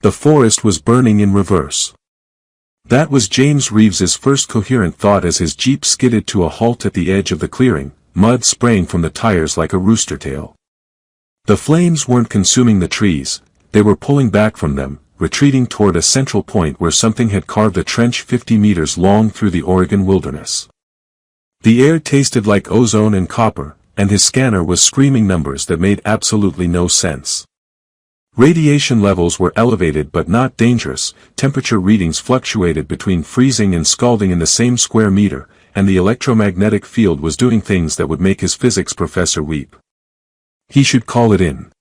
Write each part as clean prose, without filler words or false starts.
The forest was burning in reverse. That was James Reeves's first coherent thought as his jeep skidded to a halt at the edge of the clearing, mud spraying from the tires like a rooster tail. The flames weren't consuming the trees, they were pulling back from them, retreating toward a central point where something had carved a trench 50 meters long through the Oregon wilderness. The air tasted like ozone and copper, and his scanner was screaming numbers that made absolutely no sense. Radiation levels were elevated but not dangerous, temperature readings fluctuated between freezing and scalding in the same square meter, and the electromagnetic field was doing things that would make his physics professor weep. He should call it in.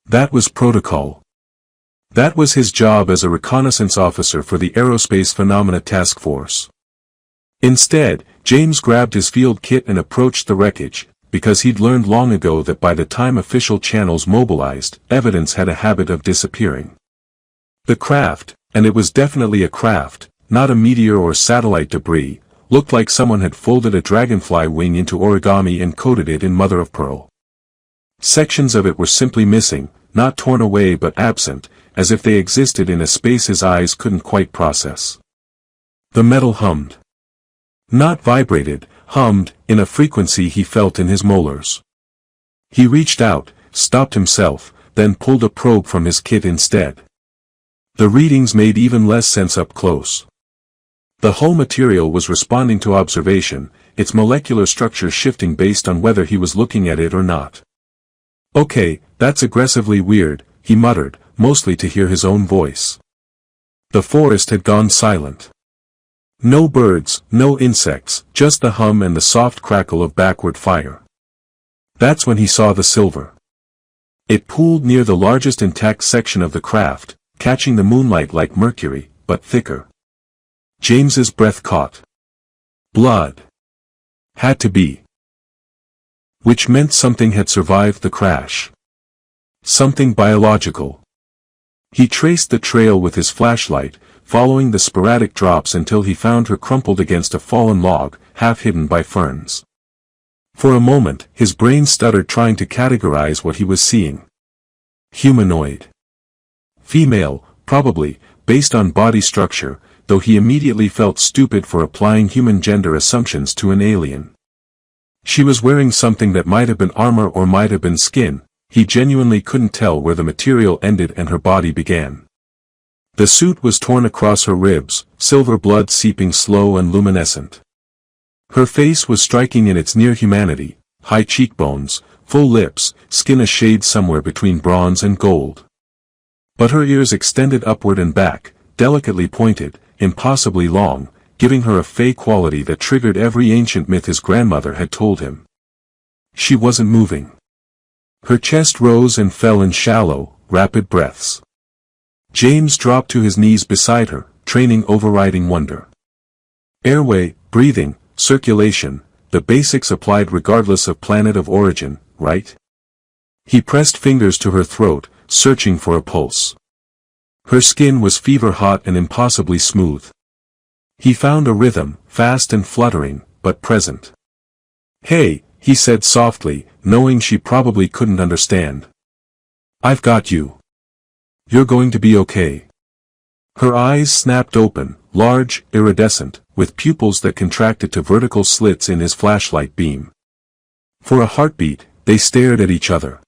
That was protocol. That was his job as a reconnaissance officer for the Aerospace Phenomena Task Force. Instead, James grabbed his field kit and approached the wreckage, because he'd learned long ago that by the time official channels mobilized, evidence had a habit of disappearing. The craft, and it was definitely a craft, not a meteor or satellite debris, looked like someone had folded a dragonfly wing into origami and coated it in mother-of-pearl. Sections of it were simply missing, not torn away but absent, as if they existed in a space his eyes couldn't quite process. The metal hummed. Not vibrated, hummed, in a frequency he felt in his molars. He reached out, stopped himself, then pulled a probe from his kit instead. The readings made even less sense up close. The whole material was responding to observation, its molecular structure shifting based on whether he was looking at it or not. Okay, that's aggressively weird, he muttered, mostly to hear his own voice. The forest had gone silent. No birds, no insects, just the hum and the soft crackle of backward fire. That's when he saw the silver. It pooled near the largest intact section of the craft, catching the moonlight like mercury, but thicker. James's breath caught. Blood. Had to be. Which meant something had survived the crash. Something biological. He traced the trail with his flashlight, following the sporadic drops until he found her crumpled against a fallen log, half hidden by ferns. For a moment, his brain stuttered trying to categorize what he was seeing. Humanoid. Female, probably, based on body structure, though he immediately felt stupid for applying human gender assumptions to an alien. She was wearing something that might have been armor or might have been skin, he genuinely couldn't tell where the material ended and her body began. The suit was torn across her ribs, silver blood seeping slow and luminescent. Her face was striking in its near humanity, high cheekbones, full lips, skin a shade somewhere between bronze and gold. But her ears extended upward and back, delicately pointed, impossibly long, giving her a fey quality that triggered every ancient myth his grandmother had told him. She wasn't moving. Her chest rose and fell in shallow, rapid breaths. James dropped to his knees beside her, training overriding wonder. Airway, breathing, circulation, the basics applied regardless of planet of origin, right? He pressed fingers to her throat, searching for a pulse. Her skin was fever-hot and impossibly smooth. He found a rhythm, fast and fluttering, but present. Hey, he said softly, knowing she probably couldn't understand. I've got you. You're going to be okay. Her eyes snapped open, large, iridescent, with pupils that contracted to vertical slits in his flashlight beam. For a heartbeat, they stared at each other.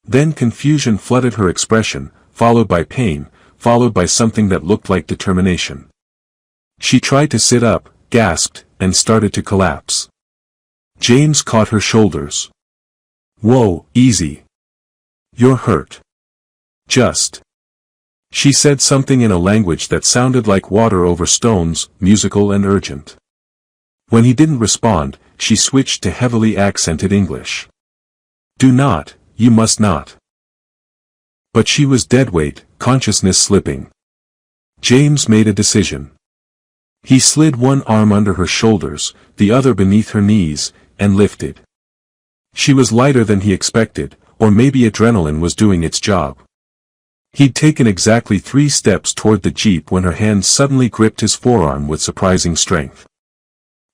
Then confusion flooded her expression, followed by pain, followed by something that looked like determination. She tried to sit up, gasped, and started to collapse. James caught her shoulders. Whoa, easy. You're hurt. Just. She said something in a language that sounded like water over stones, musical and urgent. When he didn't respond, she switched to heavily accented English. Do not, you must not. But she was deadweight, consciousness slipping. James made a decision. He slid one arm under her shoulders, the other beneath her knees, and lifted. She was lighter than he expected, or maybe adrenaline was doing its job. He'd taken exactly 3 steps toward the jeep when her hand suddenly gripped his forearm with surprising strength.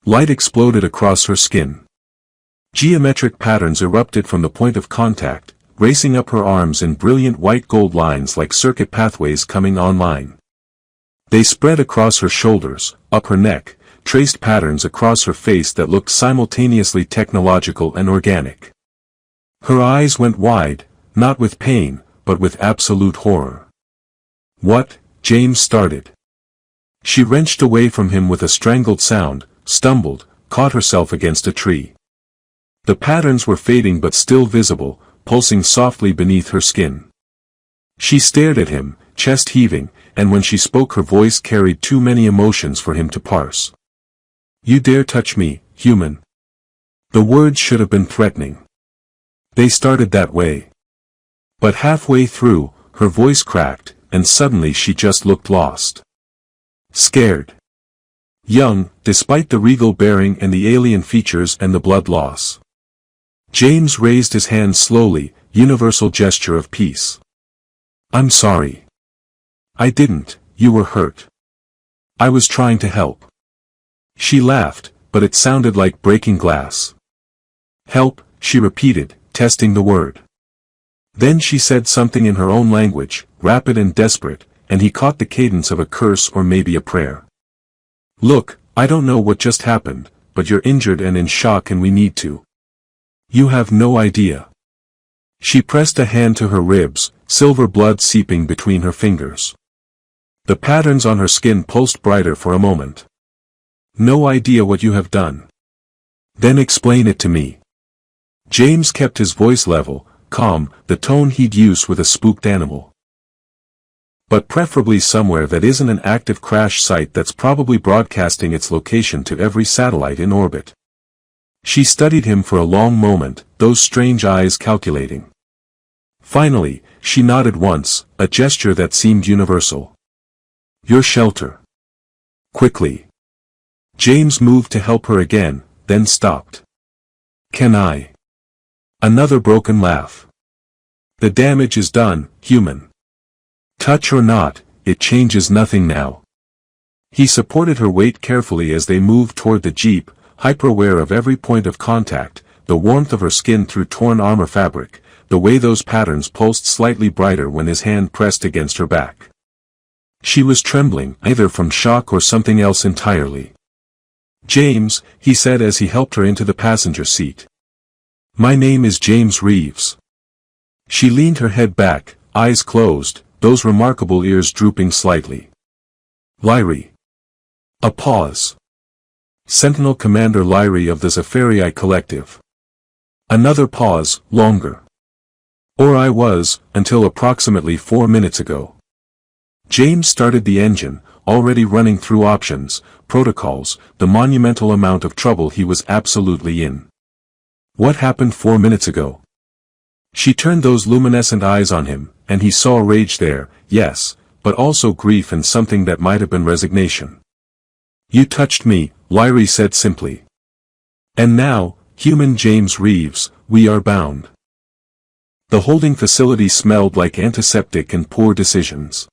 Light exploded across her skin. Geometric patterns erupted from the point of contact, racing up her arms in brilliant white gold lines like circuit pathways coming online. They spread across her shoulders, up her neck, traced patterns across her face that looked simultaneously technological and organic. Her eyes went wide, not with pain, but with absolute horror. "What?" James started. She wrenched away from him with a strangled sound, stumbled, caught herself against a tree. The patterns were fading but still visible, pulsing softly beneath her skin. She stared at him, chest heaving, and when she spoke her voice carried too many emotions for him to parse. "You dare touch me, human." The words should have been threatening. They started that way. But halfway through, her voice cracked, and suddenly she just looked lost. Scared. Young, despite the regal bearing and the alien features and the blood loss. James raised his hand slowly, universal gesture of peace. "I'm sorry. I didn't, you were hurt. I was trying to help." She laughed, but it sounded like breaking glass. "Help," she repeated, testing the word. Then she said something in her own language, rapid and desperate, and he caught the cadence of a curse or maybe a prayer. "Look, I don't know what just happened, but you're injured and in shock and we need to. You have no idea." She pressed a hand to her ribs, silver blood seeping between her fingers. The patterns on her skin pulsed brighter for a moment. "No idea what you have done. Then explain it to me." James kept his voice level, calm, the tone he'd use with a spooked animal. "But preferably somewhere that isn't an active crash site that's probably broadcasting its location to every satellite in orbit." She studied him for a long moment, those strange eyes calculating. Finally, she nodded once, a gesture that seemed universal. "Your shelter." Quickly. James moved to help her again, then stopped. "Can I?" Another broken laugh. "The damage is done, human. Touch or not, it changes nothing now." He supported her weight carefully as they moved toward the jeep, hyper-aware of every point of contact, the warmth of her skin through torn armor fabric, the way those patterns pulsed slightly brighter when his hand pressed against her back. She was trembling, either from shock or something else entirely. "James," he said as he helped her into the passenger seat. "My name is James Reeves." She leaned her head back, eyes closed, those remarkable ears drooping slightly. "Lyrie." A pause. "Sentinel Commander Lyrie of the HFY Collective." Another pause, longer. "Or I was, until approximately 4 minutes ago." James started the engine, already running through options, protocols, the monumental amount of trouble he was absolutely in. "What happened 4 minutes ago?" She turned those luminescent eyes on him, and he saw rage there, yes, but also grief and something that might have been resignation. "You touched me," Lyrie said simply. "And now, human James Reeves, we are bound." The holding facility smelled like antiseptic and poor decisions.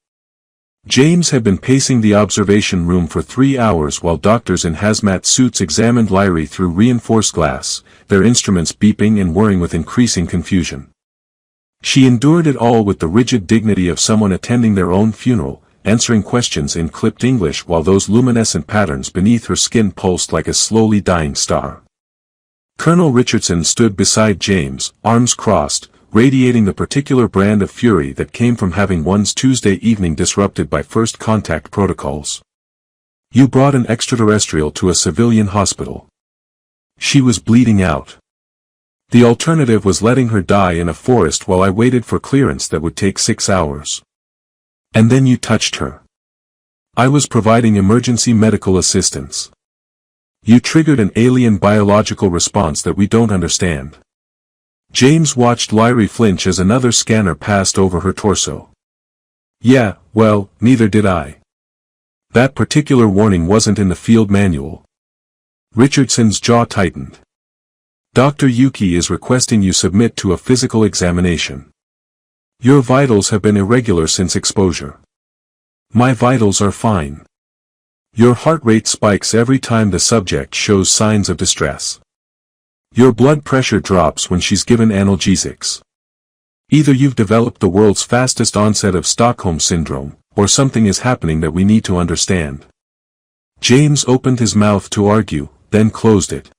James had been pacing the observation room for 3 hours while doctors in hazmat suits examined Lyrie through reinforced glass, their instruments beeping and whirring with increasing confusion. She endured it all with the rigid dignity of someone attending their own funeral, answering questions in clipped English while those luminescent patterns beneath her skin pulsed like a slowly dying star. Colonel Richardson stood beside James, arms crossed, radiating the particular brand of fury that came from having one's Tuesday evening disrupted by first contact protocols. "You brought an extraterrestrial to a civilian hospital." She was bleeding out. "The alternative was letting her die in a forest while I waited for clearance that would take 6 hours. And then you touched her. I was providing emergency medical assistance. You triggered an alien biological response that we don't understand." James watched Lyrie flinch as another scanner passed over her torso. "Yeah, well, neither did I. That particular warning wasn't in the field manual." Richardson's jaw tightened. "Dr. Yuki is requesting you submit to a physical examination. Your vitals have been irregular since exposure." "My vitals are fine. Your heart rate spikes every time the subject shows signs of distress. Your blood pressure drops when she's given analgesics." Either you've developed the world's fastest onset of Stockholm Syndrome, or something is happening that we need to understand. James opened his mouth to argue, then closed it.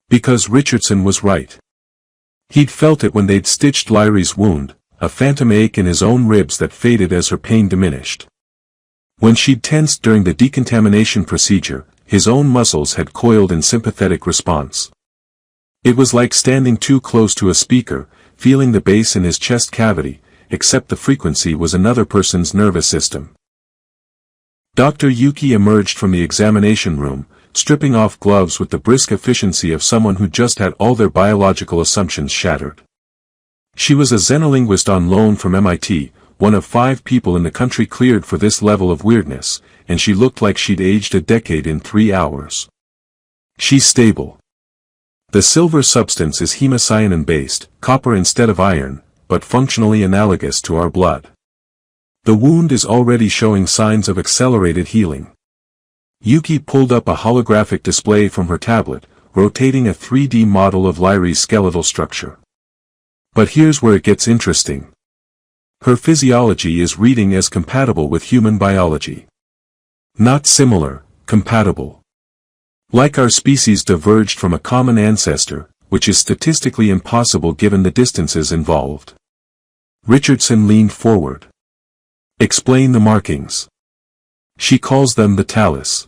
Because Richardson was right. He'd felt it when they'd stitched Lyri's wound, a phantom ache in his own ribs that faded as her pain diminished. When she'd tensed during the decontamination procedure, his own muscles had coiled in sympathetic response. It was like standing too close to a speaker, feeling the bass in his chest cavity, except the frequency was another person's nervous system. Dr. Yuki emerged from the examination room, stripping off gloves with the brisk efficiency of someone who just had all their biological assumptions shattered. She was a xenolinguist on loan from MIT, one of 5 people in the country cleared for this level of weirdness, and she looked like she'd aged a decade in 3 hours. She's stable. The silver substance is hemocyanin-based, copper instead of iron, but functionally analogous to our blood. The wound is already showing signs of accelerated healing. Yuki pulled up a holographic display from her tablet, rotating a 3D model of Lyri's skeletal structure. But here's where it gets interesting. Her physiology is reading as compatible with human biology. Not similar, compatible. Like our species diverged from a common ancestor, which is statistically impossible given the distances involved. Richardson leaned forward. Explain the markings. She calls them the talus.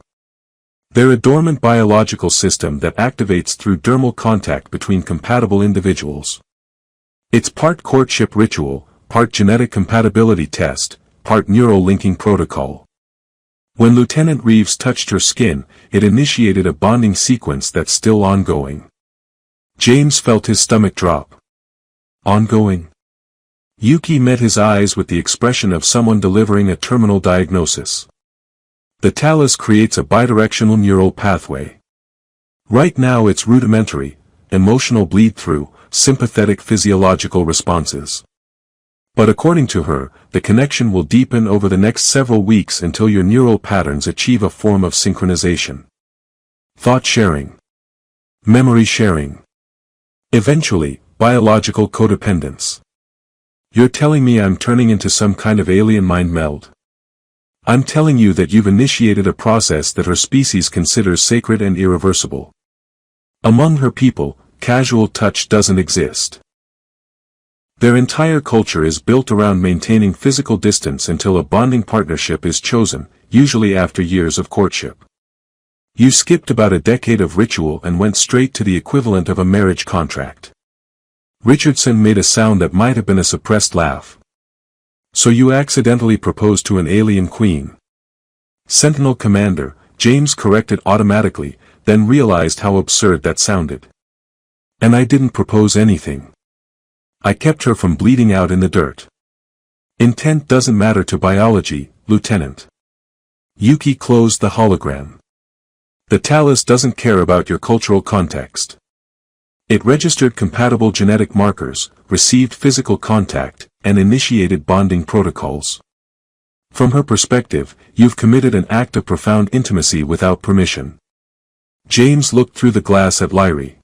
They're a dormant biological system that activates through dermal contact between compatible individuals. It's part courtship ritual, part genetic compatibility test, part neural linking protocol. When Lieutenant Reeves touched her skin, it initiated a bonding sequence that's still ongoing. James felt his stomach drop. Ongoing? Yuki met his eyes with the expression of someone delivering a terminal diagnosis. The talus creates a bidirectional neural pathway. Right now it's rudimentary, emotional bleed-through, sympathetic physiological responses. But according to her, the connection will deepen over the next several weeks until your neural patterns achieve a form of synchronization. Thought sharing. Memory sharing. Eventually, biological codependence. You're telling me I'm turning into some kind of alien mind meld? I'm telling you that you've initiated a process that her species considers sacred and irreversible. Among her people, casual touch doesn't exist. Their entire culture is built around maintaining physical distance until a bonding partnership is chosen, usually after years of courtship. You skipped about a decade of ritual and went straight to the equivalent of a marriage contract. Richardson made a sound that might have been a suppressed laugh. So you accidentally proposed to an alien queen. Sentinel Commander, James corrected automatically, then realized how absurd that sounded. And I didn't propose anything. I kept her from bleeding out in the dirt. Intent doesn't matter to biology, Lieutenant. Yuki closed the hologram. The talus doesn't care about your cultural context. It registered compatible genetic markers, received physical contact, and initiated bonding protocols. From her perspective, you've committed an act of profound intimacy without permission. James looked through the glass at Lyri.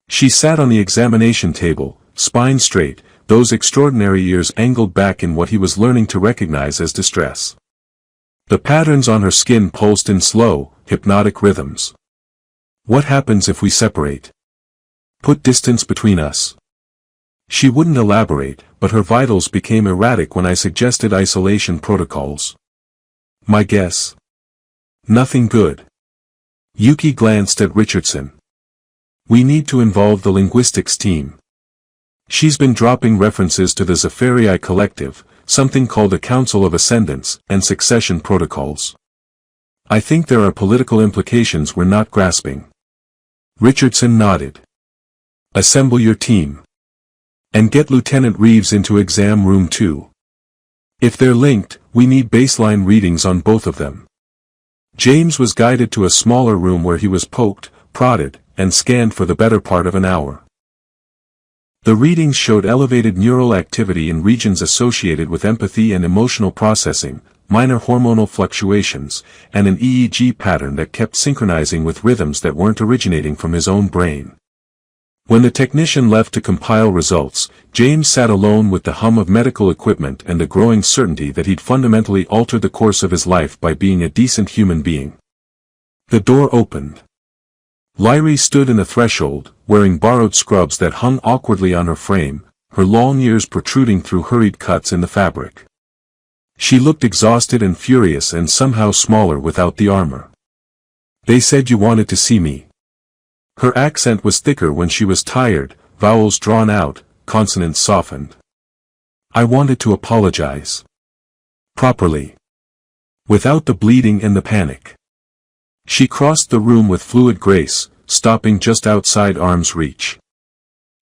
She sat on the examination table, spine straight, those extraordinary ears angled back in what he was learning to recognize as distress. The patterns on her skin pulsed in slow, hypnotic rhythms. What happens if we separate? Put distance between us. She wouldn't elaborate, but her vitals became erratic when I suggested isolation protocols. My guess? Nothing good. Yuki glanced at Richardson. We need to involve the linguistics team. She's been dropping references to the Zephyrii Collective, something called a Council of Ascendants, and succession protocols. I think there are political implications we're not grasping. Richardson nodded. Assemble your team. And get Lieutenant Reeves into exam room 2. If they're linked, we need baseline readings on both of them. James was guided to a smaller room where he was poked, prodded, and scanned for the better part of an hour. The readings showed elevated neural activity in regions associated with empathy and emotional processing, minor hormonal fluctuations, and an EEG pattern that kept synchronizing with rhythms that weren't originating from his own brain. When the technician left to compile results, James sat alone with the hum of medical equipment and the growing certainty that he'd fundamentally altered the course of his life by being a decent human being. The door opened. Lyrie stood in the threshold, wearing borrowed scrubs that hung awkwardly on her frame, her long ears protruding through hurried cuts in the fabric. She looked exhausted and furious and somehow smaller without the armor. "They said you wanted to see me." Her accent was thicker when she was tired, vowels drawn out, consonants softened. "I wanted to apologize. Properly. Without the bleeding and the panic." She crossed the room with fluid grace, stopping just outside arm's reach.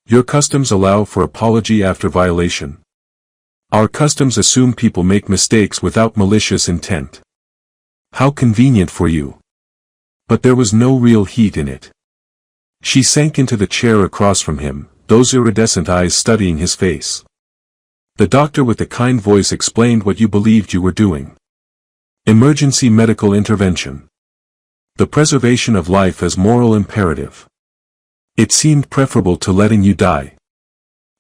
"Your customs allow for apology after violation. Our customs assume people make mistakes without malicious intent. How convenient for you." But there was no real heat in it. She sank into the chair across from him, those iridescent eyes studying his face. The doctor with the kind voice explained what you believed you were doing. Emergency medical intervention. The preservation of life as moral imperative. It seemed preferable to letting you die.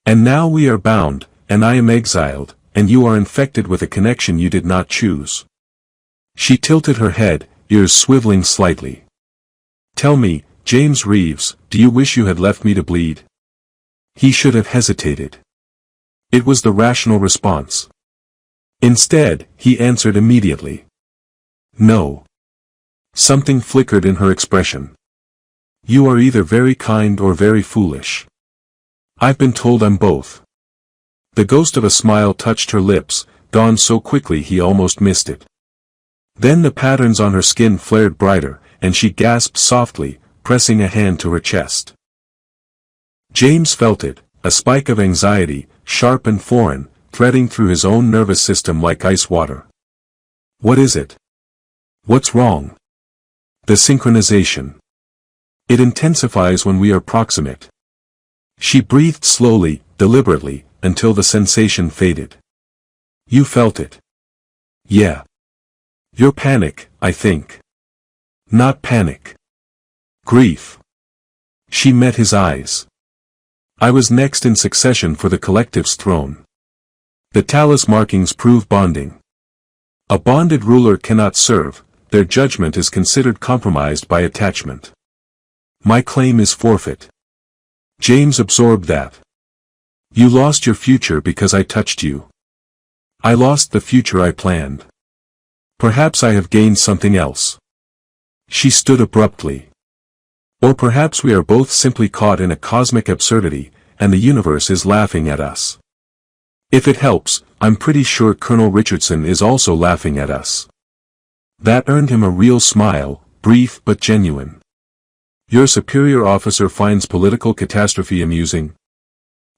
And now we are bound, and I am exiled, and you are infected with a connection you did not choose. She tilted her head, ears swiveling slightly. "Tell me, James Reeves, do you wish you had left me to bleed?" He should have hesitated. It was the rational response. Instead, he answered immediately. "No." Something flickered in her expression. "You are either very kind or very foolish. I've been told I'm both." The ghost of a smile touched her lips, gone so quickly he almost missed it. Then the patterns on her skin flared brighter, and she gasped softly, pressing a hand to her chest. James felt it, a spike of anxiety, sharp and foreign, threading through his own nervous system like ice water. "What is it? What's wrong?" "The synchronization. It intensifies when we are proximate." She breathed slowly, deliberately, until the sensation faded. "You felt it?" "Yeah. Your panic, I think." "Not panic. Grief." She met his eyes. "I was next in succession for the collective's throne. The talus markings prove bonding. A bonded ruler cannot serve, their judgment is considered compromised by attachment. My claim is forfeit." James absorbed that. "You lost your future because I touched you. I lost the future I planned. Perhaps I have gained something else." She stood abruptly. "Or perhaps we are both simply caught in a cosmic absurdity, and the universe is laughing at us. If it helps, I'm pretty sure Colonel Richardson is also laughing at us." That earned him a real smile, brief but genuine. "Your superior officer finds political catastrophe amusing?"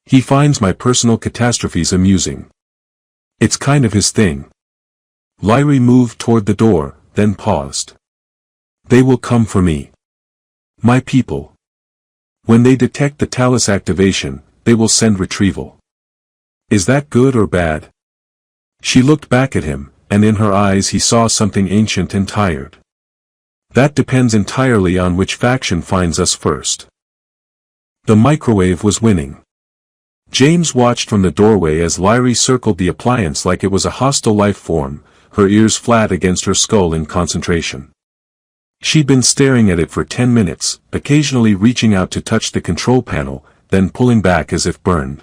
"He finds my personal catastrophes amusing. It's kind of his thing." Lyrie moved toward the door, then paused. "They will come for me. My people. When they detect the talus activation, they will send retrieval. Is that good or bad?" She looked back at him, and in her eyes he saw something ancient and tired. "That depends entirely on which faction finds us first." The microwave was winning. James watched from the doorway as Lyrie circled the appliance like it was a hostile life form, her ears flat against her skull in concentration. She'd been staring at it for 10 minutes, occasionally reaching out to touch the control panel, then pulling back as if burned.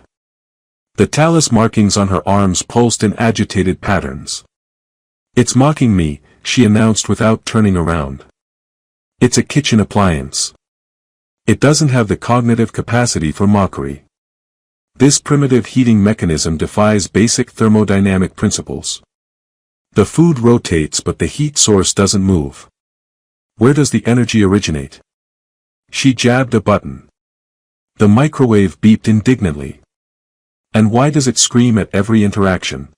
The talus markings on her arms pulsed in agitated patterns. "It's mocking me," she announced without turning around. "It's a kitchen appliance. It doesn't have the cognitive capacity for mockery. This primitive heating mechanism defies basic thermodynamic principles. The food rotates but the heat source doesn't move. Where does the energy originate?" She jabbed a button. The microwave beeped indignantly. "And why does it scream at every interaction?"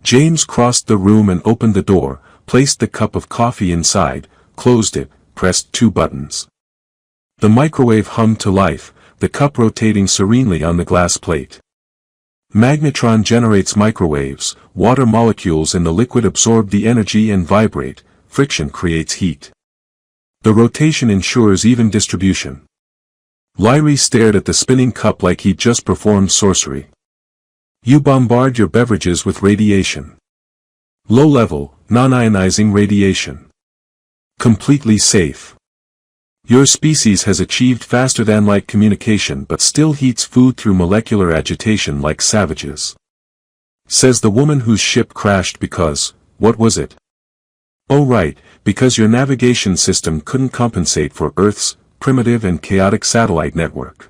James crossed the room and opened the door, placed the cup of coffee inside, closed it, pressed 2 buttons. The microwave hummed to life, the cup rotating serenely on the glass plate. Magnetron generates microwaves, water molecules in the liquid absorb the energy and vibrate, friction creates heat. The rotation ensures even distribution. Lyrie stared at the spinning cup like he'd just performed sorcery. You bombard your beverages with radiation. Low-level, non-ionizing radiation. Completely safe. Your species has achieved faster-than-light communication but still heats food through molecular agitation like savages. Says the woman whose ship crashed because, what was it? Oh right, because your navigation system couldn't compensate for Earth's primitive and chaotic satellite network.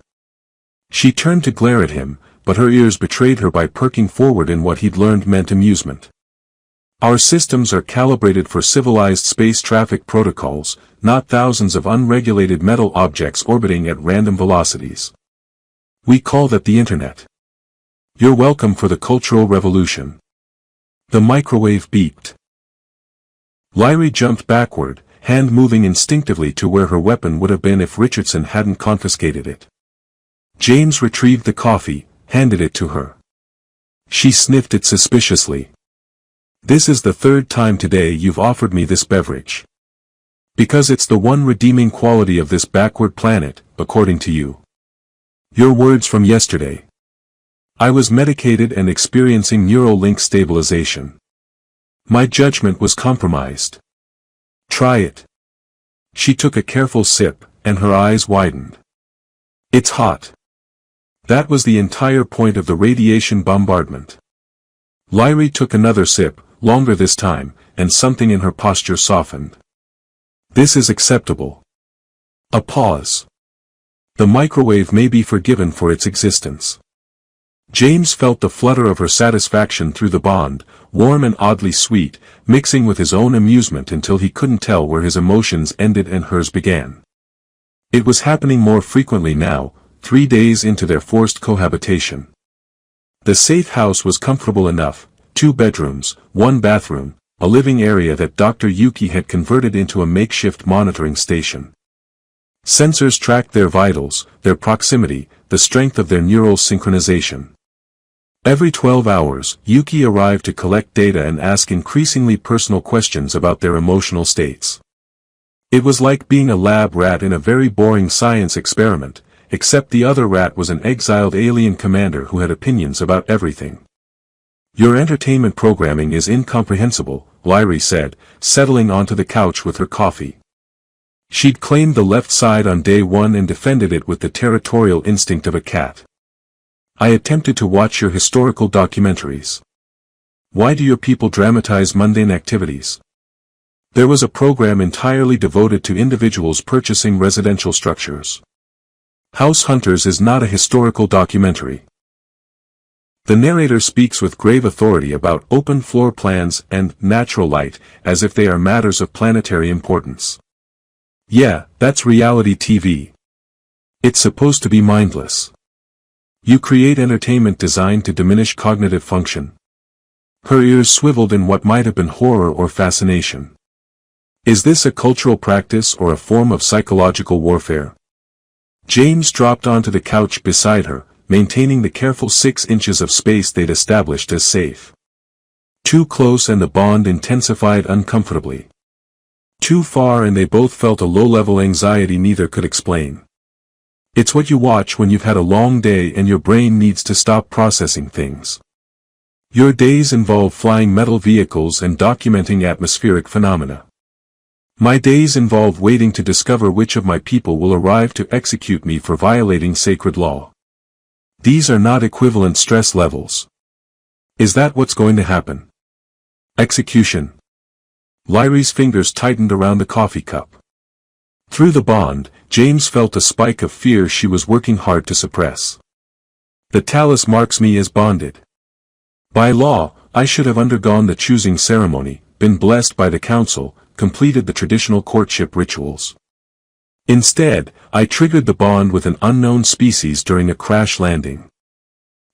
She turned to glare at him, but her ears betrayed her by perking forward in what he'd learned meant amusement. Our systems are calibrated for civilized space traffic protocols, not thousands of unregulated metal objects orbiting at random velocities. We call that the Internet. You're welcome for the Cultural Revolution. The microwave beeped. Lyrie jumped backward, hand moving instinctively to where her weapon would have been if Richardson hadn't confiscated it. James retrieved the coffee, handed it to her. She sniffed it suspiciously. This is the third time today you've offered me this beverage. Because it's the one redeeming quality of this backward planet, according to you. Your words from yesterday. I was medicated and experiencing neural link stabilization. My judgment was compromised. Try it. She took a careful sip, and her eyes widened. It's hot. That was the entire point of the radiation bombardment. Lyrie took another sip, longer this time, and something in her posture softened. This is acceptable. A pause. The microwave may be forgiven for its existence. James felt the flutter of her satisfaction through the bond, warm and oddly sweet, mixing with his own amusement until he couldn't tell where his emotions ended and hers began. It was happening more frequently now, 3 days into their forced cohabitation. The safe house was comfortable enough, 2 bedrooms, 1 bathroom, a living area that Dr. Yuki had converted into a makeshift monitoring station. Sensors tracked their vitals, their proximity, the strength of their neural synchronization. Every 12 hours, Yuki arrived to collect data and ask increasingly personal questions about their emotional states. It was like being a lab rat in a very boring science experiment, except the other rat was an exiled alien commander who had opinions about everything. Your entertainment programming is incomprehensible, Lyrie said, settling onto the couch with her coffee. She'd claimed the left side on day 1 and defended it with the territorial instinct of a cat. I attempted to watch your historical documentaries. Why do your people dramatize mundane activities? There was a program entirely devoted to individuals purchasing residential structures. House Hunters is not a historical documentary. The narrator speaks with grave authority about open floor plans and natural light, as if they are matters of planetary importance. Yeah, that's reality TV. It's supposed to be mindless. You create entertainment designed to diminish cognitive function. Her ears swiveled in what might have been horror or fascination. Is this a cultural practice or a form of psychological warfare? James dropped onto the couch beside her, maintaining the careful 6 inches of space they'd established as safe. Too close and the bond intensified uncomfortably. Too far and they both felt a low-level anxiety neither could explain. It's what you watch when you've had a long day and your brain needs to stop processing things. Your days involve flying metal vehicles and documenting atmospheric phenomena. My days involve waiting to discover which of my people will arrive to execute me for violating sacred law. These are not equivalent stress levels. Is that what's going to happen? Execution. Lyrie's fingers tightened around the coffee cup. Through the bond, James felt a spike of fear she was working hard to suppress. The talus marks me as bonded. By law, I should have undergone the choosing ceremony, been blessed by the council, completed the traditional courtship rituals. Instead, I triggered the bond with an unknown species during a crash landing.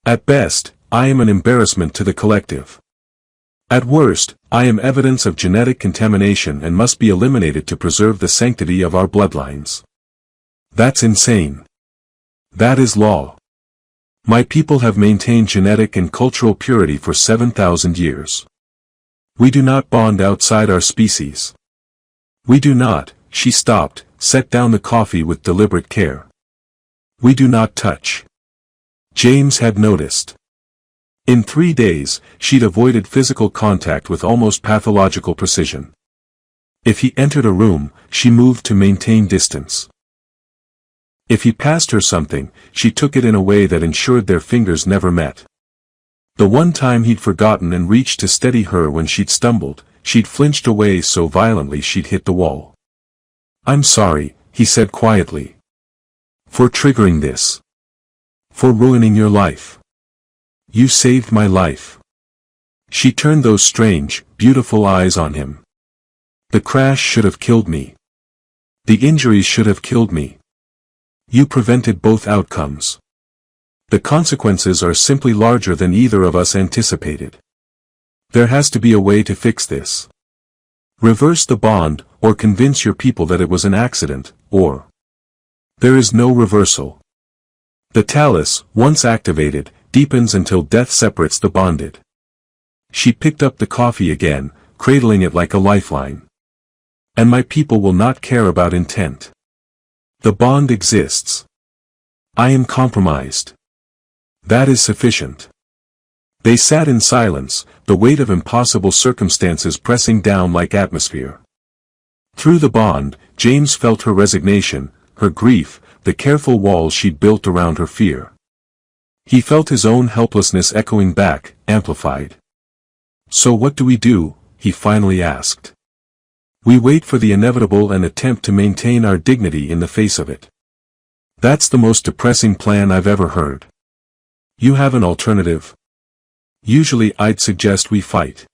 At best, I am an embarrassment to the collective. At worst, I am evidence of genetic contamination and must be eliminated to preserve the sanctity of our bloodlines. That's insane. That is law. My people have maintained genetic and cultural purity for 7,000 years. We do not bond outside our species. We do not. She stopped, set down the coffee with deliberate care. We do not touch. James had noticed. In 3 days, she'd avoided physical contact with almost pathological precision. If he entered a room, she moved to maintain distance. If he passed her something, she took it in a way that ensured their fingers never met. The one time he'd forgotten and reached to steady her when she'd stumbled, she'd flinched away so violently she'd hit the wall. "I'm sorry," he said quietly. "For triggering this. For ruining your life. You saved my life." She turned those strange, beautiful eyes on him. "The crash should have killed me. The injuries should have killed me. You prevented both outcomes. The consequences are simply larger than either of us anticipated. There has to be a way to fix this. Reverse the bond, or convince your people that it was an accident, or there is no reversal. The talus, once activated, deepens until death separates the bonded." She picked up the coffee again, cradling it like a lifeline. "And my people will not care about intent. The bond exists. I am compromised. That is sufficient." They sat in silence, the weight of impossible circumstances pressing down like atmosphere. Through the bond, James felt her resignation, her grief, the careful walls she'd built around her fear. He felt his own helplessness echoing back, amplified. "So what do we do?" he finally asked. "We wait for the inevitable and attempt to maintain our dignity in the face of it. That's the most depressing plan I've ever heard. You have an alternative?" "Usually I'd suggest we fight.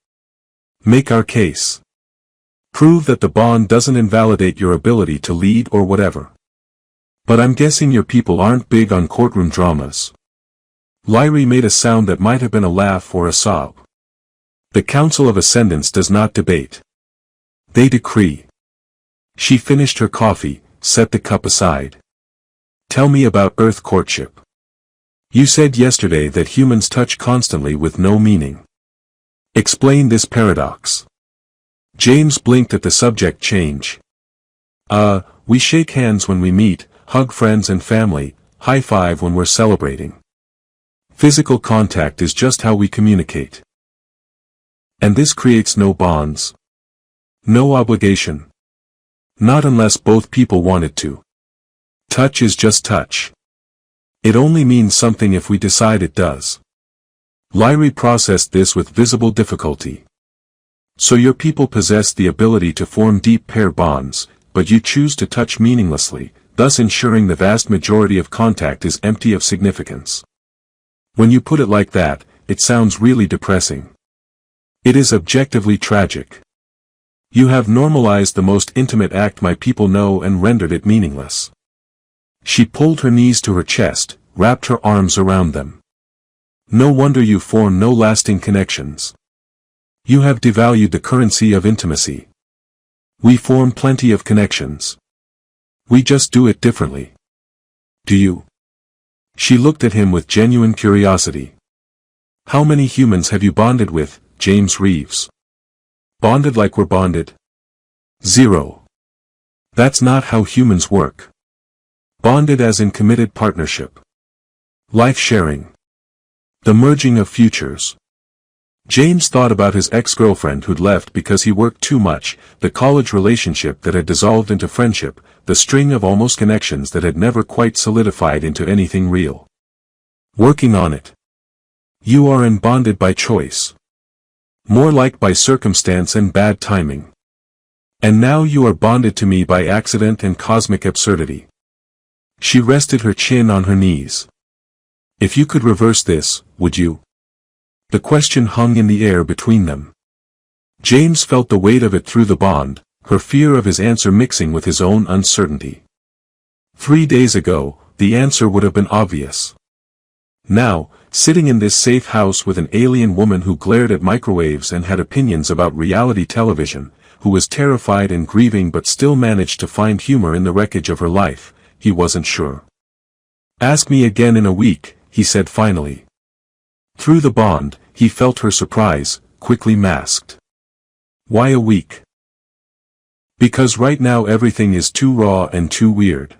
Make our case. Prove that the bond doesn't invalidate your ability to lead or whatever. But I'm guessing your people aren't big on courtroom dramas." Lyrie made a sound that might have been a laugh or a sob. "The Council of Ascendants does not debate. They decree." She finished her coffee, set the cup aside. "Tell me about Earth courtship. You said yesterday that humans touch constantly with no meaning. Explain this paradox." James blinked at the subject change. We shake hands when we meet, hug friends and family, high-five when we're celebrating. Physical contact is just how we communicate. And this creates no bonds. No obligation. Not unless both people want it to. Touch is just touch. It only means something if we decide it does." Lyrie processed this with visible difficulty. "So your people possess the ability to form deep pair bonds, but you choose to touch meaninglessly, thus ensuring the vast majority of contact is empty of significance. When you put it like that, it sounds really depressing. It is objectively tragic. You have normalized the most intimate act my people know and rendered it meaningless." She pulled her knees to her chest, wrapped her arms around them. "No wonder you form no lasting connections. You have devalued the currency of intimacy. We form plenty of connections. We just do it differently. Do you?" She looked at him with genuine curiosity. "How many humans have you bonded with, James Reeves?" "Bonded like we're bonded?" "Zero. That's not how humans work. Bonded as in committed partnership. Life sharing. The merging of futures." James thought about his ex-girlfriend who'd left because he worked too much, the college relationship that had dissolved into friendship, the string of almost connections that had never quite solidified into anything real. Working on it. You aren't bonded by choice. More like by circumstance and bad timing. And now you are bonded to me by accident and cosmic absurdity. She rested her chin on her knees. "If you could reverse this, would you?" The question hung in the air between them. James felt the weight of it through the bond, her fear of his answer mixing with his own uncertainty. 3 days ago, the answer would have been obvious. Now, sitting in this safe house with an alien woman who glared at microwaves and had opinions about reality television, who was terrified and grieving but still managed to find humor in the wreckage of her life, he wasn't sure. "Ask me again in a week," he said finally. Through the bond, he felt her surprise, quickly masked. "Why a week?" "Because right now everything is too raw and too weird.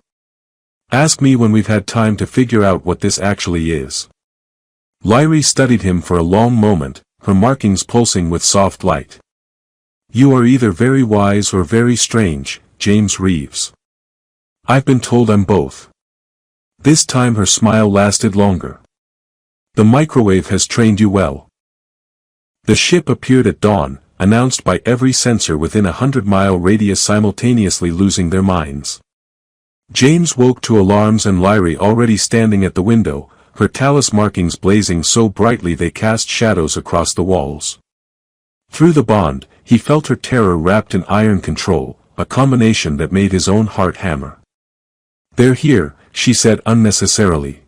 Ask me when we've had time to figure out what this actually is. Lyrie studied him for a long moment, her markings pulsing with soft light. You are either very wise or very strange, James Reeves. I've been told I'm both. This time her smile lasted longer. The microwave has trained you well. The ship appeared at dawn, announced by every sensor within a 100-mile radius simultaneously losing their minds. James woke to alarms and Lyrie already standing at the window, her talus markings blazing so brightly they cast shadows across the walls. Through the bond, he felt her terror wrapped in iron control, a combination that made his own heart hammer. They're here, she said unnecessarily.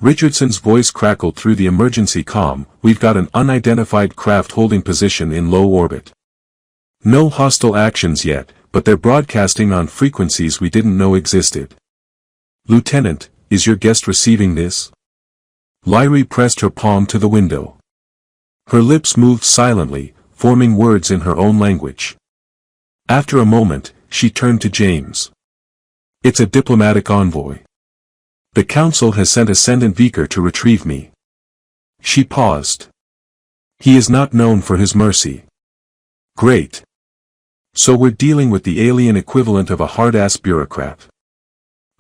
Richardson's voice crackled through the emergency comm, we've got an unidentified craft holding position in low orbit. No hostile actions yet, but they're broadcasting on frequencies we didn't know existed. Lieutenant, is your guest receiving this? Lyrie pressed her palm to the window. Her lips moved silently, forming words in her own language. After a moment, she turned to James. It's a diplomatic envoy. The Council has sent Ascendant Vicar to retrieve me. She paused. He is not known for his mercy. Great. So we're dealing with the alien equivalent of a hard-ass bureaucrat.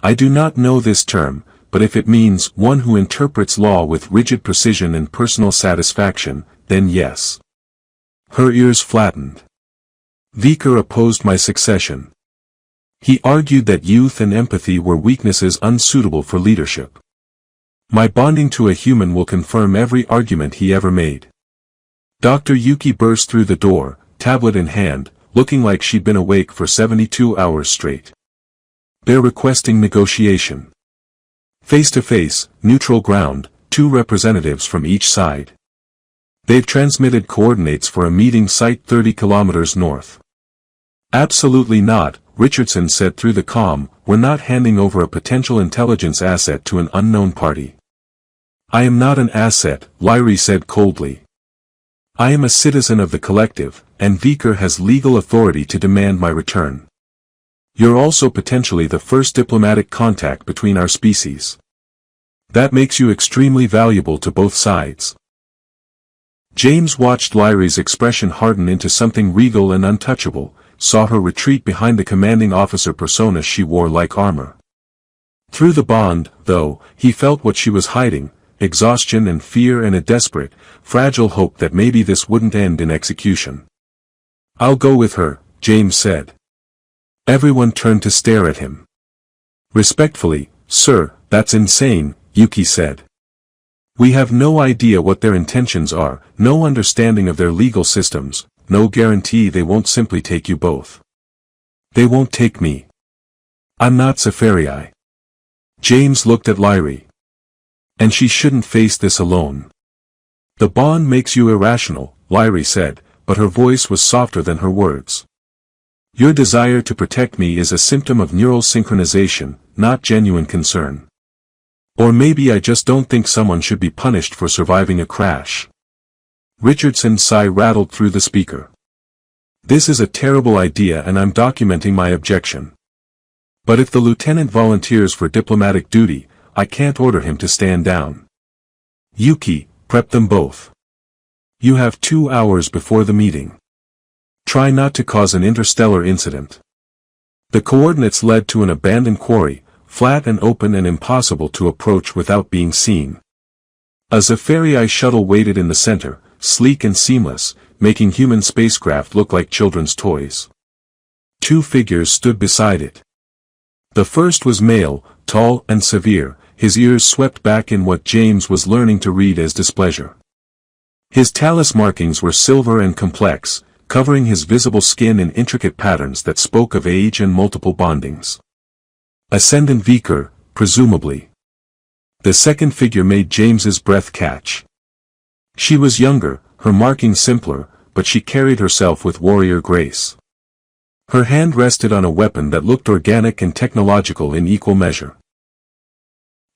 I do not know this term, but if it means one who interprets law with rigid precision and personal satisfaction, then yes. Her ears flattened. Vicar opposed my succession. He argued that youth and empathy were weaknesses unsuitable for leadership. My bonding to a human will confirm every argument he ever made. Dr. Yuki burst through the door, tablet in hand, looking like she'd been awake for 72 hours straight. They're requesting negotiation. Face-to-face, neutral ground, 2 representatives from each side. They've transmitted coordinates for a meeting site 30 kilometers north. Absolutely not, Richardson said through the comm, we're not handing over a potential intelligence asset to an unknown party. I am not an asset, Lyrie said coldly. I am a citizen of the collective, and Vicar has legal authority to demand my return. You're also potentially the first diplomatic contact between our species. That makes you extremely valuable to both sides. James watched Lyrie's expression harden into something regal and untouchable, saw her retreat behind the commanding officer persona she wore like armor. Through the bond, though, he felt what she was hiding, exhaustion and fear and a desperate, fragile hope that maybe this wouldn't end in execution. I'll go with her, James said. Everyone turned to stare at him. Respectfully, sir, that's insane, Yuki said. We have no idea what their intentions are, no understanding of their legal systems, no guarantee they won't simply take you both. They won't take me. I'm not Sci-Fi. James looked at Lyrie. And she shouldn't face this alone. The bond makes you irrational, Lyrie said, but her voice was softer than her words. Your desire to protect me is a symptom of neural synchronization, not genuine concern. Or maybe I just don't think someone should be punished for surviving a crash. Richardson's sigh rattled through the speaker. This is a terrible idea and I'm documenting my objection. But if the lieutenant volunteers for diplomatic duty, I can't order him to stand down. Yuki, prep them both. You have 2 hours before the meeting. Try not to cause an interstellar incident. The coordinates led to an abandoned quarry, flat and open and impossible to approach without being seen. A Sci-Fi shuttle waited in the center, sleek and seamless, making human spacecraft look like children's toys. 2 figures stood beside it. The first was male, tall and severe, his ears swept back in what James was learning to read as displeasure. His talus markings were silver and complex, covering his visible skin in intricate patterns that spoke of age and multiple bondings. Ascendant Vicar, presumably. The second figure made James's breath catch. She was younger, her markings simpler, but she carried herself with warrior grace. Her hand rested on a weapon that looked organic and technological in equal measure.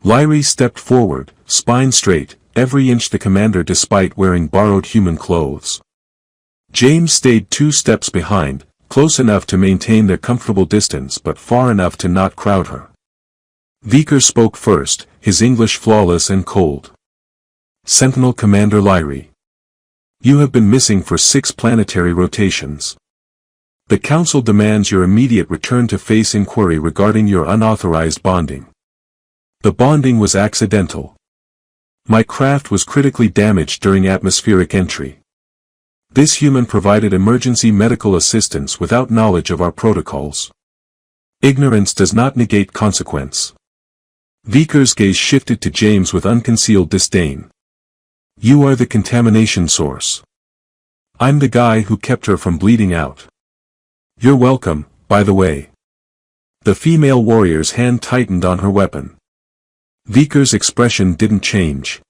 Lyrie stepped forward, spine straight, every inch the commander despite wearing borrowed human clothes. James stayed 2 steps behind, close enough to maintain their comfortable distance but far enough to not crowd her. Vickers spoke first, his English flawless and cold. Sentinel Commander Lyrie. You have been missing for 6 planetary rotations. The Council demands your immediate return to face inquiry regarding your unauthorized bonding. The bonding was accidental. My craft was critically damaged during atmospheric entry. This human provided emergency medical assistance without knowledge of our protocols. Ignorance does not negate consequence. Vickers' gaze shifted to James with unconcealed disdain. You are the contamination source. I'm the guy who kept her from bleeding out. You're welcome, by the way. The female warrior's hand tightened on her weapon. Vickers' expression didn't change.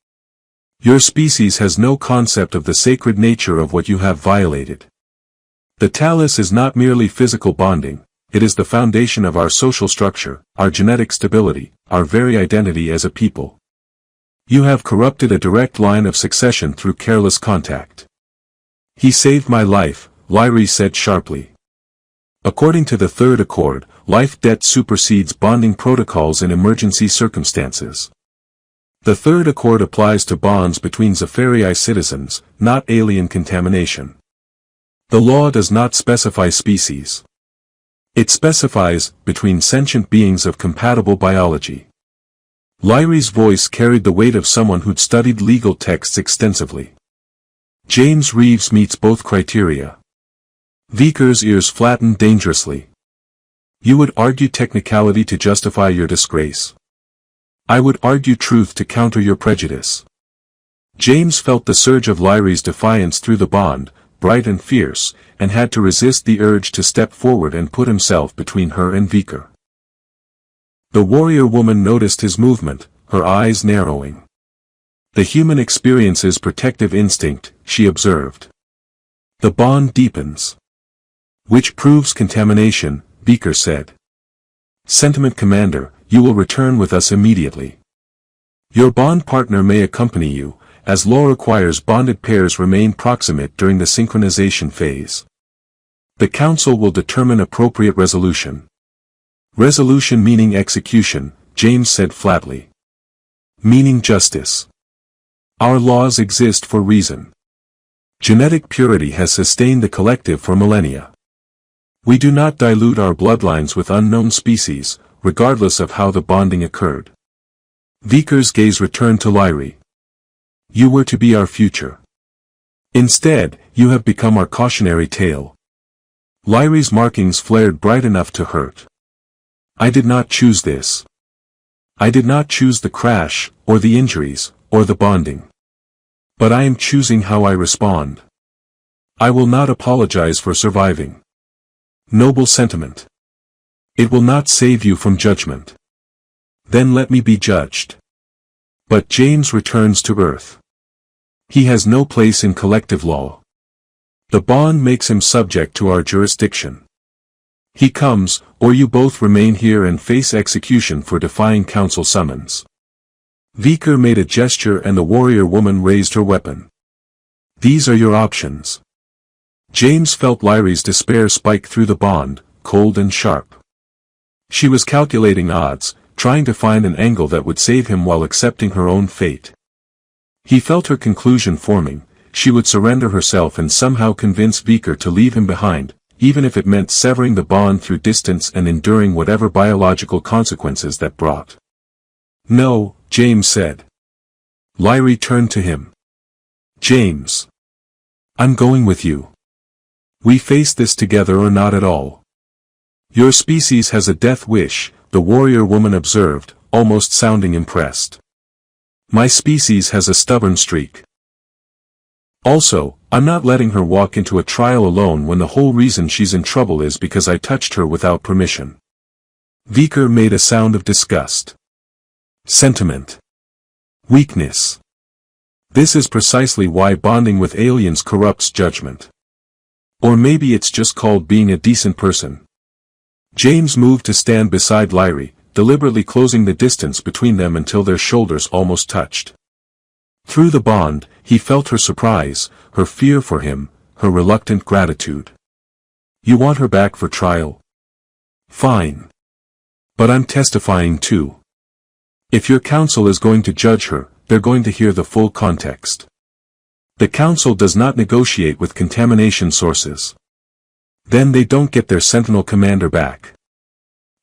Your species has no concept of the sacred nature of what you have violated. The talus is not merely physical bonding, it is the foundation of our social structure, our genetic stability, our very identity as a people. You have corrupted a direct line of succession through careless contact. He saved my life, Lyrie said sharply. According to the Third Accord, life debt supersedes bonding protocols in emergency circumstances. The Third Accord applies to bonds between Zephyrii citizens, not alien contamination. The law does not specify species. It specifies, between sentient beings of compatible biology. Lyrie's voice carried the weight of someone who'd studied legal texts extensively. James Reeves meets both criteria. Vickers' ears flattened dangerously. You would argue technicality to justify your disgrace. I would argue truth to counter your prejudice. James felt the surge of Lyrie's defiance through the bond, bright and fierce, and had to resist the urge to step forward and put himself between her and Vickers. The warrior woman noticed his movement, her eyes narrowing. The human experiences protective instinct, she observed. The bond deepens. Which proves contamination, Vickers said. Sentiment Commander, you will return with us immediately. Your bond partner may accompany you, as law requires bonded pairs remain proximate during the synchronization phase. The Council will determine appropriate resolution. Resolution meaning execution, James said flatly. Meaning justice. Our laws exist for reason. Genetic purity has sustained the collective for millennia. We do not dilute our bloodlines with unknown species, regardless of how the bonding occurred. Vickers' gaze returned to Lyrie. You were to be our future. Instead, you have become our cautionary tale. Lyrie's markings flared bright enough to hurt. I did not choose this. I did not choose the crash, or the injuries, or the bonding. But I am choosing how I respond. I will not apologize for surviving. Noble sentiment. It will not save you from judgment. Then let me be judged. But James returns to Earth. He has no place in collective law. The bond makes him subject to our jurisdiction. He comes, or you both remain here and face execution for defying Council summons. Vickers made a gesture and the warrior woman raised her weapon. These are your options. James felt Lyrie's despair spike through the bond, cold and sharp. She was calculating odds, trying to find an angle that would save him while accepting her own fate. He felt her conclusion forming. She would surrender herself and somehow convince Vickers to leave him behind, even if it meant severing the bond through distance and enduring whatever biological consequences that brought. No, James said. Lyrie turned to him. James. I'm going with you. We face this together or not at all. Your species has a death wish, the warrior woman observed, almost sounding impressed. My species has a stubborn streak. Also, I'm not letting her walk into a trial alone when the whole reason she's in trouble is because I touched her without permission. Vickers made a sound of disgust. Sentiment. Weakness. This is precisely why bonding with aliens corrupts judgment. Or maybe it's just called being a decent person. James moved to stand beside Lyrie, deliberately closing the distance between them until their shoulders almost touched. Through the bond, he felt her surprise, her fear for him, her reluctant gratitude. You want her back for trial? Fine. But I'm testifying too. If your council is going to judge her, they're going to hear the full context. The council does not negotiate with contamination sources. Then they don't get their Sentinel commander back.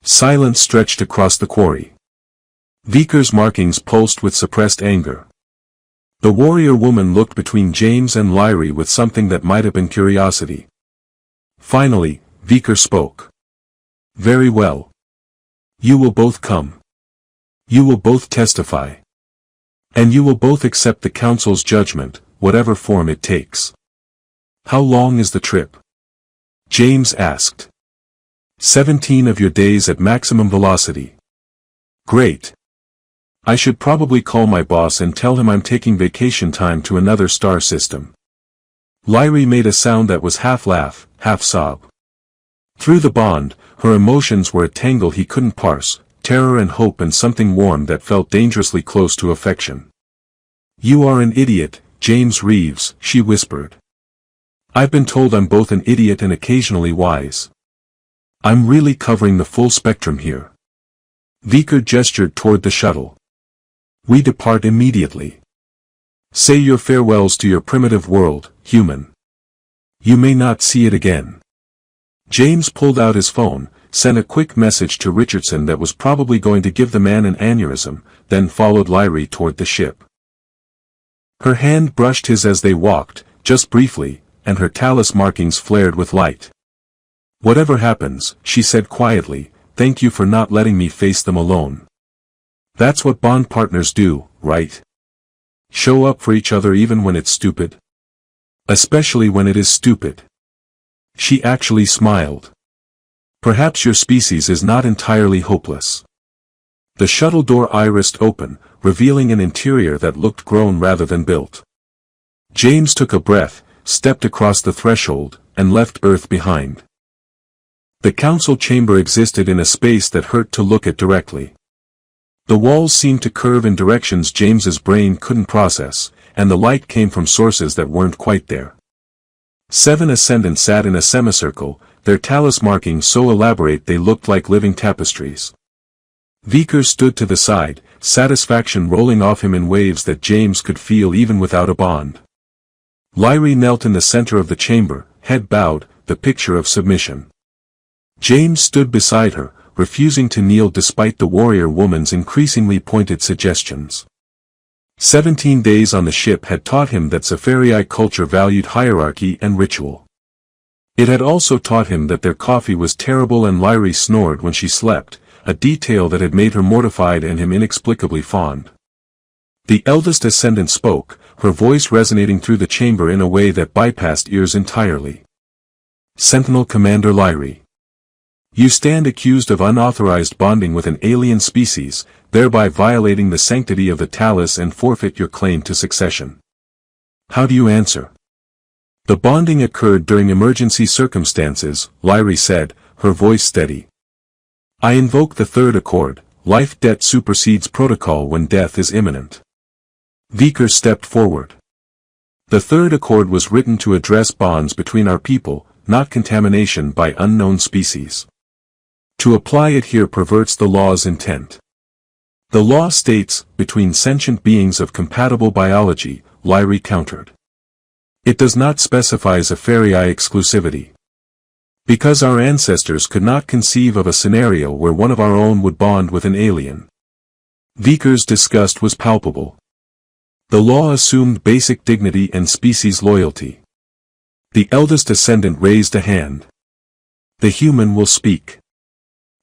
Silence stretched across the quarry. Vickers' markings pulsed with suppressed anger. The warrior woman looked between James and Lyrie with something that might have been curiosity. Finally, Vickers spoke. Very well. You will both come. You will both testify. And you will both accept the council's judgment, whatever form it takes. How long is the trip? James asked. 17 of your days at maximum velocity. Great. I should probably call my boss and tell him I'm taking vacation time to another star system. Lyrie made a sound that was half laugh, half sob. Through the bond, her emotions were a tangle he couldn't parse, terror and hope and something warm that felt dangerously close to affection. You are an idiot, James Reeves, she whispered. I've been told I'm both an idiot and occasionally wise. I'm really covering the full spectrum here. Vickers gestured toward the shuttle. We depart immediately. Say your farewells to your primitive world, human. You may not see it again. James pulled out his phone, sent a quick message to Richardson that was probably going to give the man an aneurysm, then followed Lyrie toward the ship. Her hand brushed his as they walked, just briefly, and her talus markings flared with light. Whatever happens, she said quietly, thank you for not letting me face them alone. That's what bond partners do, right? Show up for each other even when it's stupid. Especially when it is stupid. She actually smiled. Perhaps your species is not entirely hopeless. The shuttle door irised open, revealing an interior that looked grown rather than built. James took a breath, stepped across the threshold, and left Earth behind. The council chamber existed in a space that hurt to look at directly. The walls seemed to curve in directions James's brain couldn't process, and the light came from sources that weren't quite there. 7 ascendants sat in a semicircle, their talus markings so elaborate they looked like living tapestries. Vickers stood to the side, satisfaction rolling off him in waves that James could feel even without a bond. Lyrie knelt in the center of the chamber, head bowed, the picture of submission. James stood beside her, refusing to kneel despite the warrior woman's increasingly pointed suggestions. 17 days on the ship had taught him that Sci-Fi culture valued hierarchy and ritual. It had also taught him that their coffee was terrible and Lyrie snored when she slept, a detail that had made her mortified and him inexplicably fond. The eldest ascendant spoke, her voice resonating through the chamber in a way that bypassed ears entirely. Sentinel Commander Lyrie. You stand accused of unauthorized bonding with an alien species, thereby violating the sanctity of the talus and forfeit your claim to succession. How do you answer? The bonding occurred during emergency circumstances, Lyrie said, her voice steady. I invoke the third accord, life debt supersedes protocol when death is imminent. Vickers stepped forward. The third accord was written to address bonds between our people, not contamination by unknown species. To apply it here perverts the law's intent. The law states, between sentient beings of compatible biology, Lyrie countered. It does not specify Sci-Fi exclusivity. Because our ancestors could not conceive of a scenario where one of our own would bond with an alien. Vickers' disgust was palpable. The law assumed basic dignity and species loyalty. The eldest ascendant raised a hand. The human will speak.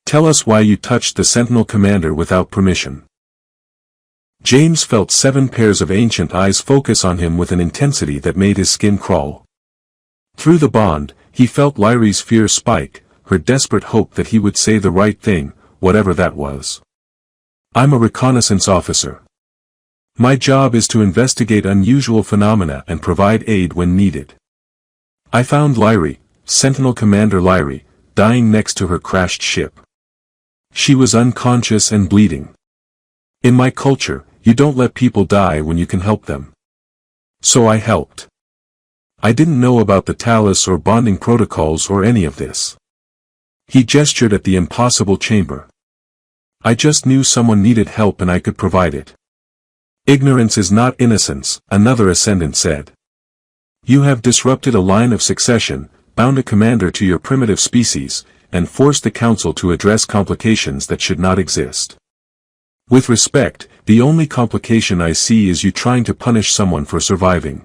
Tell us why you touched the Sentinel Commander without permission. James felt 7 pairs of ancient eyes focus on him with an intensity that made his skin crawl. Through the bond, he felt Lyrie's fear spike, her desperate hope that he would say the right thing, whatever that was. I'm a reconnaissance officer. My job is to investigate unusual phenomena and provide aid when needed. I found Lyrie, Sentinel Commander Lyrie, dying next to her crashed ship. She was unconscious and bleeding. In my culture, you don't let people die when you can help them. So I helped. I didn't know about the talus or bonding protocols or any of this. He gestured at the impossible chamber. I just knew someone needed help and I could provide it. Ignorance is not innocence, another ascendant said. You have disrupted a line of succession, bound a commander to your primitive species, and forced the council to address complications that should not exist. With respect, the only complication I see is you trying to punish someone for surviving.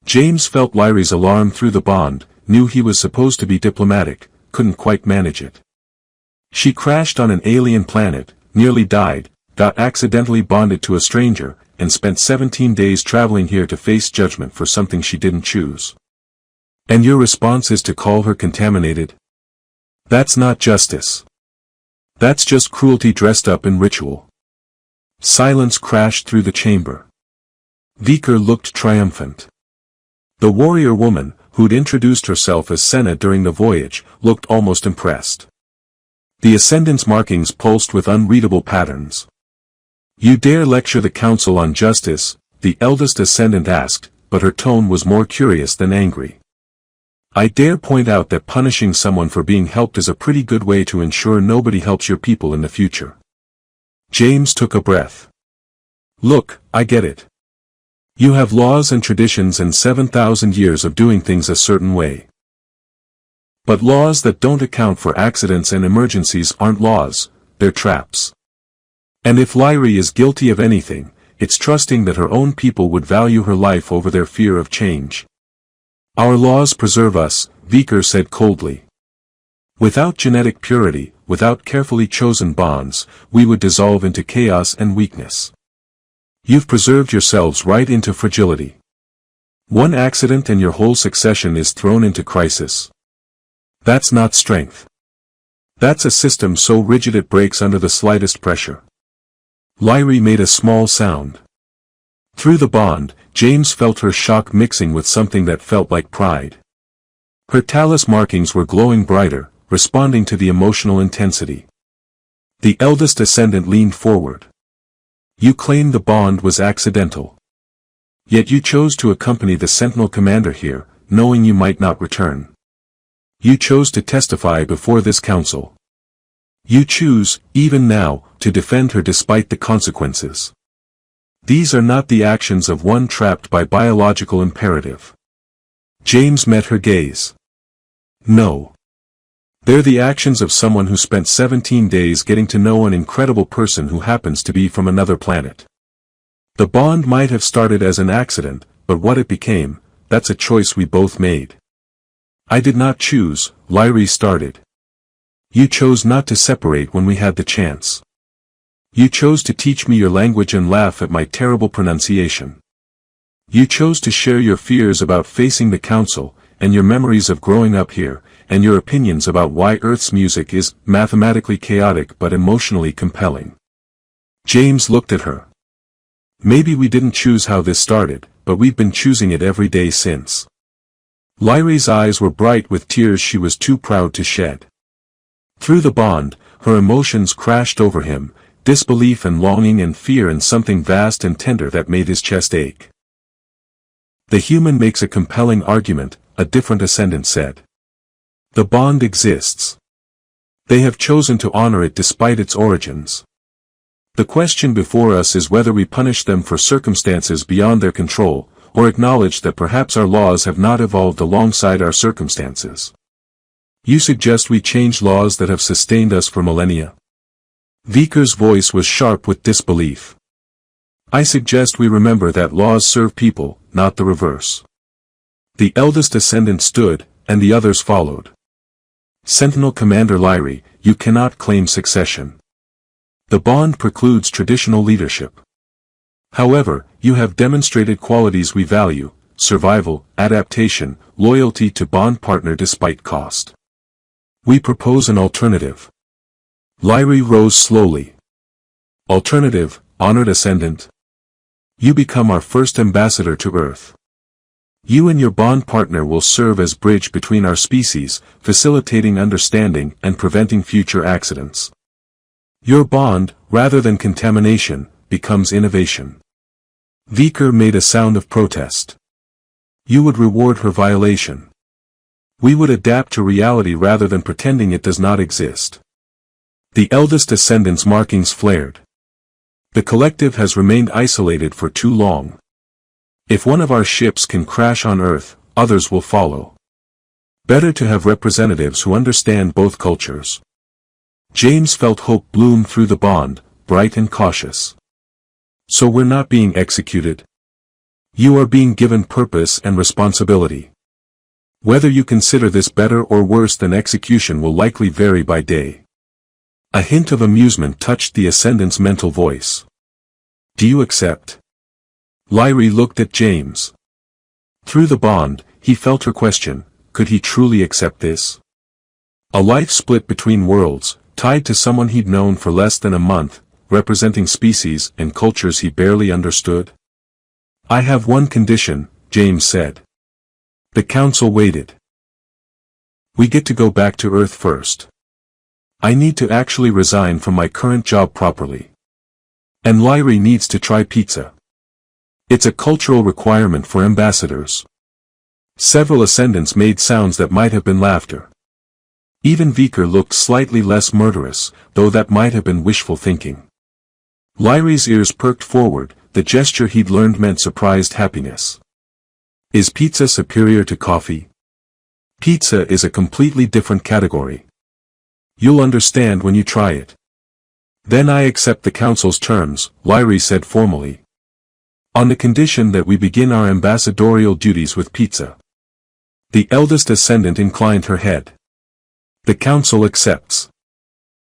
James felt Lyrie's alarm through the bond, knew he was supposed to be diplomatic, couldn't quite manage it. She crashed on an alien planet, nearly died, got accidentally bonded to a stranger, and spent 17 days traveling here to face judgment for something she didn't choose. And your response is to call her contaminated? That's not justice. That's just cruelty dressed up in ritual. Silence crashed through the chamber. Viker looked triumphant. The warrior woman, who'd introduced herself as Senna during the voyage, looked almost impressed. The Ascendant's markings pulsed with unreadable patterns. You dare lecture the council on justice? The eldest Ascendant asked, but her tone was more curious than angry. I dare point out that punishing someone for being helped is a pretty good way to ensure nobody helps your people in the future. James took a breath. Look, I get it. You have laws and traditions and 7,000 years of doing things a certain way. But laws that don't account for accidents and emergencies aren't laws, they're traps. And if Lyrie is guilty of anything, it's trusting that her own people would value her life over their fear of change. Our laws preserve us, Viker said coldly. Without genetic purity, without carefully chosen bonds, we would dissolve into chaos and weakness. You've preserved yourselves right into fragility. One accident and your whole succession is thrown into crisis. That's not strength. That's a system so rigid it breaks under the slightest pressure. Lyrie made a small sound. Through the bond, James felt her shock mixing with something that felt like pride. Her talus markings were glowing brighter, responding to the emotional intensity. The eldest Ascendant leaned forward. You claimed the bond was accidental. Yet you chose to accompany the Sentinel commander here, knowing you might not return. You chose to testify before this council. You choose, even now, to defend her despite the consequences. These are not the actions of one trapped by biological imperative. James met her gaze. No. They're the actions of someone who spent 17 days getting to know an incredible person who happens to be from another planet. The bond might have started as an accident, but what it became, that's a choice we both made. I did not choose, Lyrie started. You chose not to separate when we had the chance. You chose to teach me your language and laugh at my terrible pronunciation. You chose to share your fears about facing the council, and your memories of growing up here, and your opinions about why Earth's music is mathematically chaotic but emotionally compelling. James looked at her. Maybe we didn't choose how this started, but we've been choosing it every day since. Lyrie's eyes were bright with tears she was too proud to shed. Through the bond, her emotions crashed over him, disbelief and longing and fear and something vast and tender that made his chest ache. The human makes a compelling argument, a different Ascendant said. The bond exists. They have chosen to honor it despite its origins. The question before us is whether we punish them for circumstances beyond their control, or acknowledge that perhaps our laws have not evolved alongside our circumstances. You suggest we change laws that have sustained us for millennia? Viker's voice was sharp with disbelief. I suggest we remember that laws serve people, not the reverse. The eldest Ascendant stood, and the others followed. Sentinel Commander Lyrie, you cannot claim succession. The bond precludes traditional leadership. However, you have demonstrated qualities we value: survival, adaptation, loyalty to bond partner despite cost. We propose an alternative. Lyrie rose slowly. Alternative, honored Ascendant. You become our first ambassador to Earth. You and your bond partner will serve as bridge between our species, facilitating understanding and preventing future accidents. Your bond, rather than contamination, becomes innovation. Viker made a sound of protest. You would reward her violation. We would adapt to reality rather than pretending it does not exist. The eldest ascendant's markings flared. The collective has remained isolated for too long. If one of our ships can crash on Earth, others will follow. Better to have representatives who understand both cultures. James felt hope bloom through the bond, bright and cautious. So we're not being executed. You are being given purpose and responsibility. Whether you consider this better or worse than execution will likely vary by day. A hint of amusement touched the ascendant's mental voice. Do you accept? Lyrie looked at James. Through the bond, he felt her question, could he truly accept this? A life split between worlds, tied to someone he'd known for less than a month, representing species and cultures he barely understood? I have one condition, James said. The council waited. We get to go back to Earth first. I need to actually resign from my current job properly. And Lyrie needs to try pizza. It's a cultural requirement for ambassadors. Several ascendants made sounds that might have been laughter. Even Vicker looked slightly less murderous, though that might have been wishful thinking. Lyrie's ears perked forward, the gesture he'd learned meant surprised happiness. Is pizza superior to coffee? Pizza is a completely different category. You'll understand when you try it. Then I accept the council's terms, Lyrie said formally. On the condition that we begin our ambassadorial duties with pizza. The eldest ascendant inclined her head. The council accepts.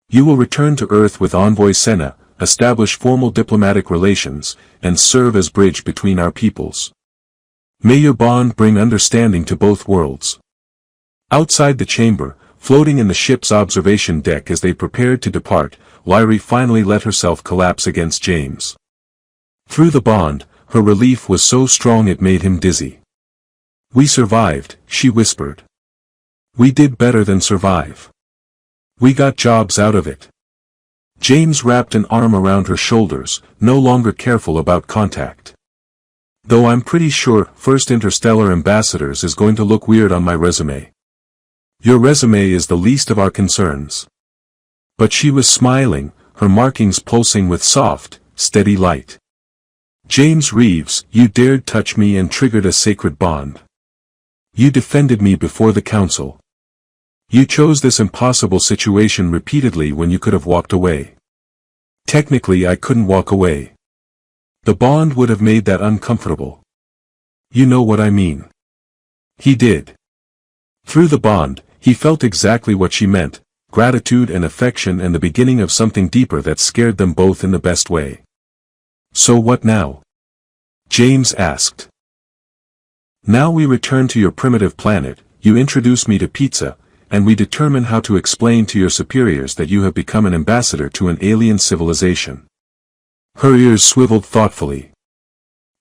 You will return to Earth with Envoy Senna, establish formal diplomatic relations, and serve as bridge between our peoples. May your bond bring understanding to both worlds. Outside the chamber, floating in the ship's observation deck as they prepared to depart, Lyrie finally let herself collapse against James. Through the bond, her relief was so strong it made him dizzy. We survived, she whispered. We did better than survive. We got jobs out of it. James wrapped an arm around her shoulders, no longer careful about contact. Though I'm pretty sure First Interstellar Ambassadors is going to look weird on my resume. Your resume is the least of our concerns. But she was smiling, her markings pulsing with soft, steady light. James Reeves, you dared touch me and triggered a sacred bond. You defended me before the council. You chose this impossible situation repeatedly when you could have walked away. Technically I couldn't walk away. The bond would have made that uncomfortable. You know what I mean. He did. Through the bond, he felt exactly what she meant, gratitude and affection and the beginning of something deeper that scared them both in the best way. So what now? James asked. Now we return to your primitive planet, you introduce me to pizza, and we determine how to explain to your superiors that you have become an ambassador to an alien civilization. Her ears swiveled thoughtfully.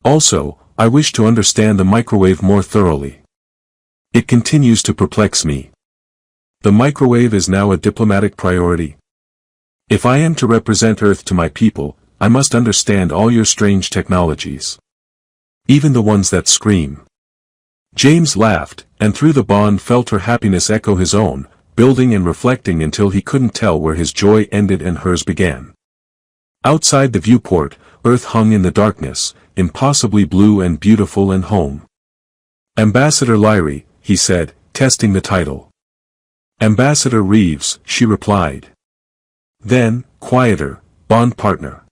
Also, I wish to understand the microwave more thoroughly. It continues to perplex me. The microwave is now a diplomatic priority. If I am to represent Earth to my people, I must understand all your strange technologies. Even the ones that scream. James laughed, and through the bond felt her happiness echo his own, building and reflecting until he couldn't tell where his joy ended and hers began. Outside the viewport, Earth hung in the darkness, impossibly blue and beautiful and home. Ambassador Lyrie, he said, testing the title. Ambassador Reeves, she replied. Then, quieter, bond partner.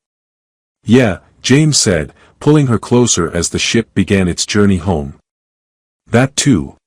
Yeah, James said, pulling her closer as the ship began its journey home. That too.